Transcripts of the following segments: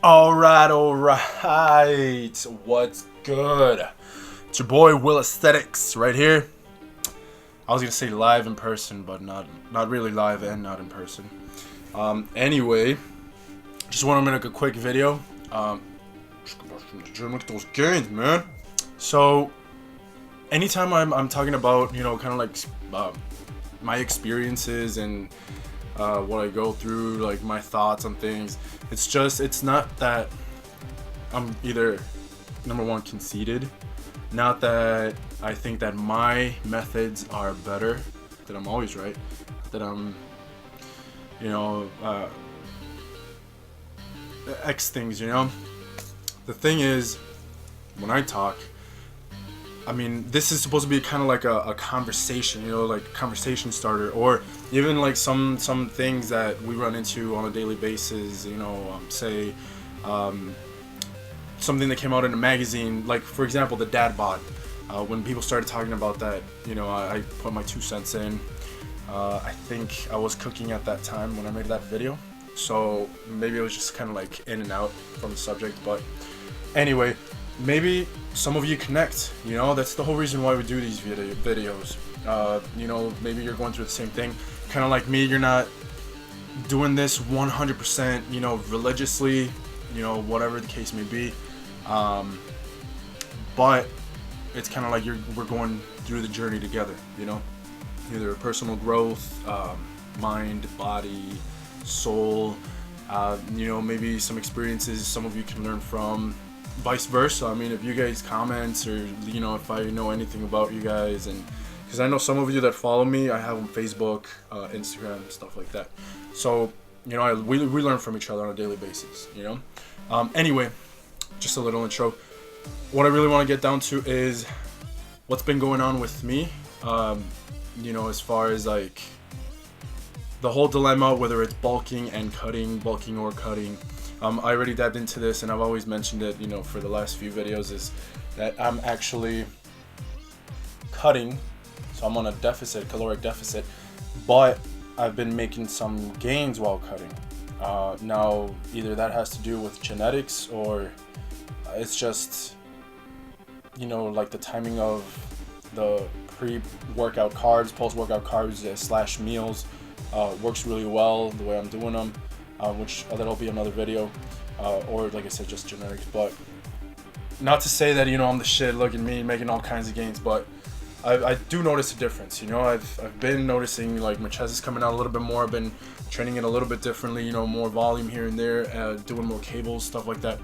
All right. What's good? It's your boy Will Aesthetics right here. I was gonna say live in person, but not really live and not in person. Anyway, just want to make a quick video. Just go back from the gym, look at those gains, man. So, anytime I'm talking about kind of like my experiences and what I go through, like my thoughts on things. It's not that I'm either number one conceited, not that I think that my methods are better, that I'm always right, that I'm, X things, The thing is, when I talk, I mean, this is supposed to be kind of like a conversation, like a conversation starter, or even like some things that we run into on a daily basis, say something that came out in a magazine, like for example, the dad bod. When people started talking about that, I put my 2 cents in. I think I was cooking at that time when I made that video, so maybe it was just kind of like in and out from the subject, but anyway. Maybe some of you connect, that's the whole reason why we do these videos. Maybe you're going through the same thing, kind of like me. You're not doing this 100%, religiously, whatever the case may be. But it's kind of like we're going through the journey together, either personal growth, mind, body, soul, maybe some experiences some of you can learn from. Vice versa. I mean, if you guys comment, or if I know anything about you guys, and because I know some of you that follow me, I have on Facebook, Instagram, stuff like that. So we learn from each other on a daily basis. Anyway, just a little intro. What I really want to get down to is what's been going on with me. As far as like the whole dilemma, whether it's bulking or cutting. I already dived into this, and I've always mentioned it, for the last few videos, is that I'm actually cutting, so I'm on a caloric deficit, but I've been making some gains while cutting. Now, either that has to do with genetics, or it's just, like the timing of the pre-workout carbs, post-workout carbs / meals works really well the way I'm doing them. Which that'll be another video, or like I said, just genetics. But not to say that I'm the shit. Look at me making all kinds of gains, but I do notice a difference. I've been noticing like my chest is coming out a little bit more. I've been training it a little bit differently. More volume here and there, doing more cables, stuff like that.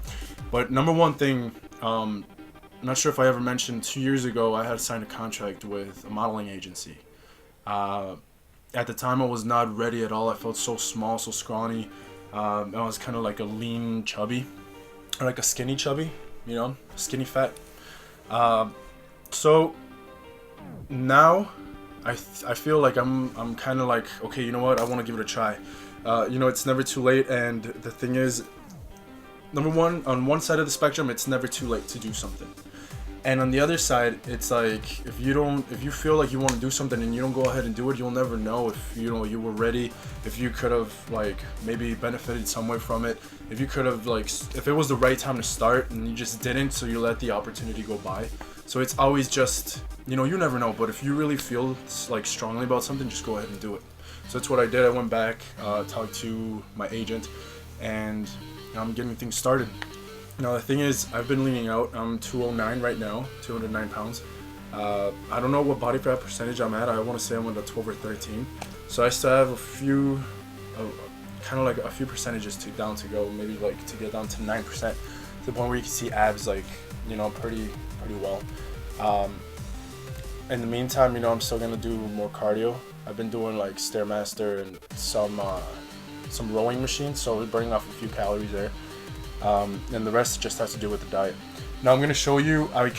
But number one thing, I'm not sure if I ever mentioned, 2 years ago I had signed a contract with a modeling agency. At the time, I was not ready at all. I felt so small, so scrawny. I was kind of like a lean chubby, or like a skinny chubby, skinny fat. So now I feel like I'm kind of like, okay, you know what? I want to give it a try. It's never too late. And the thing is, number one, on one side of the spectrum, it's never too late to do something. And on the other side, it's like if you feel like you want to do something and you don't go ahead and do it, you'll never know if you were ready, if you could have like maybe benefited some way from it, if you could have like if it was the right time to start and you just didn't, so you let the opportunity go by. So it's always just you never know. But if you really feel like strongly about something, just go ahead and do it. So that's what I did. I went back, talked to my agent, and I'm getting things started. Now the thing is, I've been leaning out. I'm 209 right now, 209 pounds. I don't know what body fat percentage I'm at. I want to say I'm at a 12 or 13. So I still have a few percentages down to go. Maybe like to get down to 9%, to the point where you can see abs like pretty well. In the meantime, I'm still gonna do more cardio. I've been doing like Stairmaster and some rowing machines, so we're burning off a few calories there. And the rest just has to do with the diet. Now I'm going to show you, I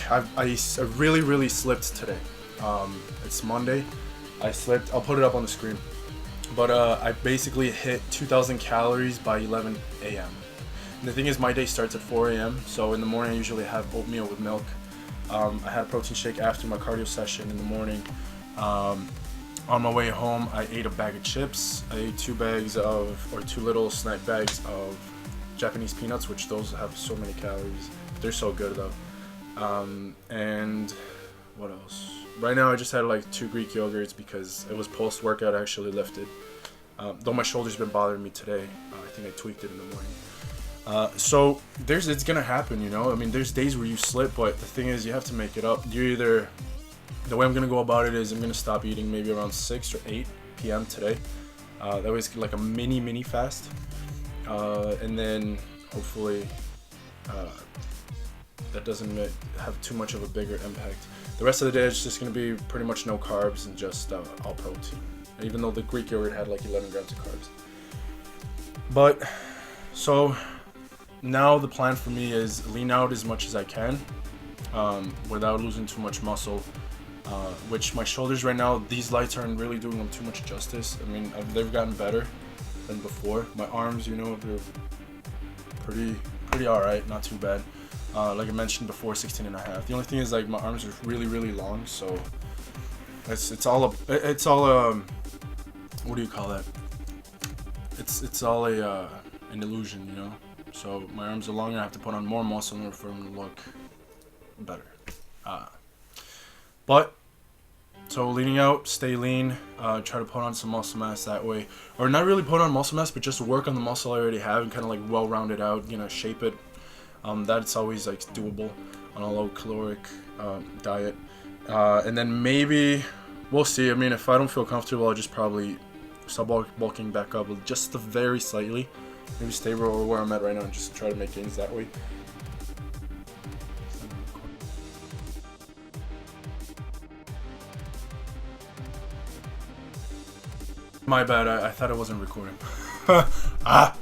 really slipped today. It's Monday. I slipped. I'll put it up on the screen. But I basically hit 2,000 calories by 11 a.m. And the thing is, my day starts at 4 a.m. So in the morning I usually have oatmeal with milk. I had a protein shake after my cardio session in the morning. On my way home, I ate a bag of chips. I ate 2 little snack bags of Japanese peanuts, which those have so many calories. They're so good though. And what else? Right now I just had like 2 Greek yogurts because it was post-workout. I actually lifted. Though my shoulder's been bothering me today. I think I tweaked it in the morning. So it's gonna happen, you know. I mean, there's days where you slip, but the thing is, you have to make it up. The way I'm gonna go about it is I'm gonna stop eating maybe around 6 or 8 p.m. today. That was like a mini fast, and then hopefully that doesn't have too much of a bigger impact. The rest of the day is just gonna be pretty much no carbs and just all protein. Even though the Greek yogurt had like 11 grams of carbs. But so now the plan for me is lean out as much as I can without losing too much muscle. Which my shoulders right now, these lights aren't really doing them too much justice. I mean, they've gotten better than before. My arms, you know, they're pretty all right, not too bad. Like I mentioned before, 16 and a half. The only thing is like my arms are really long, so it's all what do you call that? It's all an illusion, you know. So my arms are longer. I have to put on more muscle in order for them to look better. But so leaning out, stay lean, try to put on some muscle mass that way, or not really put on muscle mass, but just work on the muscle I already have and kind of like well round it out, you know, shape it. That's always like doable on a low caloric diet, and then maybe we'll see. I mean, if I don't feel comfortable, I'll just probably start bulking back up just very slightly, maybe stay where I'm at right now and just try to make gains that way. My bad, I thought I wasn't recording. I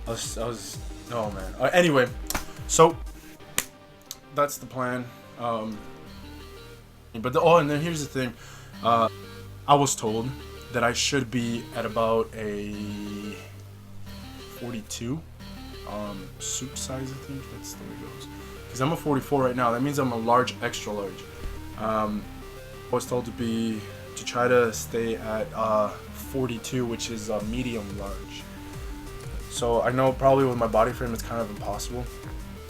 was, oh man. Anyway, so that's the plan. And then here's the thing. I was told that I should be at about a 42 suit size, I think that's the way it goes. Because I'm a 44 right now. That means I'm a large, extra large. I was told to try to stay at 42, which is medium large. So I know probably with my body frame it's kind of impossible,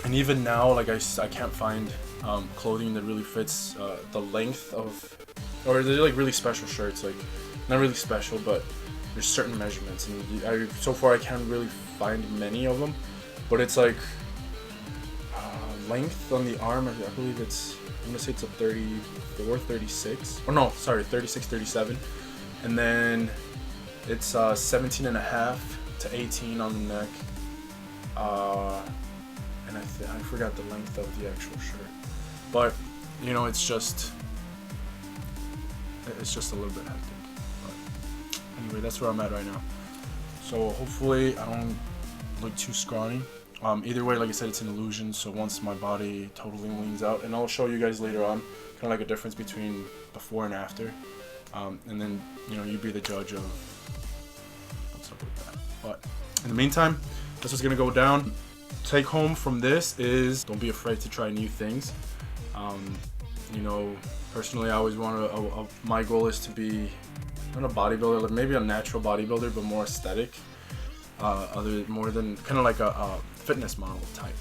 and even now like I can't find clothing that really fits the length of, or they're like really special shirts, like not really special, but there's certain measurements, and so far I can't really find many of them, but it's like length on the arm, I believe I'm gonna say it's a 34, 36, or no, sorry, 36, 37, and then it's 17 and a half to 18 on the neck, and I forgot the length of the actual shirt, but you know, it's just a little bit hectic. But anyway, that's where I'm at right now. So hopefully I don't look too scrawny. Either way, like I said, it's an illusion. So once my body totally leans out, and I'll show you guys later on, kind of like a difference between before and after, and then you know, you be the judge of what's up with that. But in the meantime, this is gonna go down. Take home from this is don't be afraid to try new things. You know, personally, I always want to. My goal is to be not a bodybuilder, like maybe a natural bodybuilder, but more aesthetic. More than kind of like a fitness model type.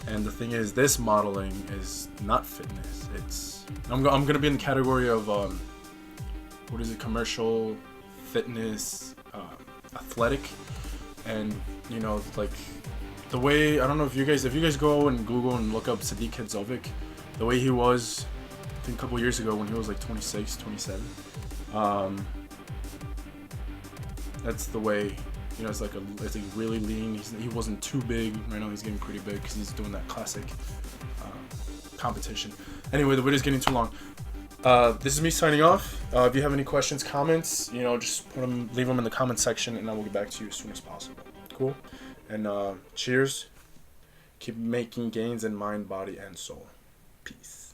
And the thing is, this modeling is not fitness. I'm gonna be in the category of what is it? Commercial fitness, athletic, and you know, like the way, I don't know if you guys go and Google and look up Sadiq Hadzovic, the way he was, I think a couple years ago when he was like 26, 27. That's the way. You know, it's like really lean. He wasn't too big. Right now he's getting pretty big because he's doing that classic competition. Anyway, the video's getting too long. This is me signing off. If you have any questions, comments, you know, just leave them in the comment section, and I will get back to you as soon as possible. Cool. And cheers. Keep making gains in mind, body, and soul. Peace.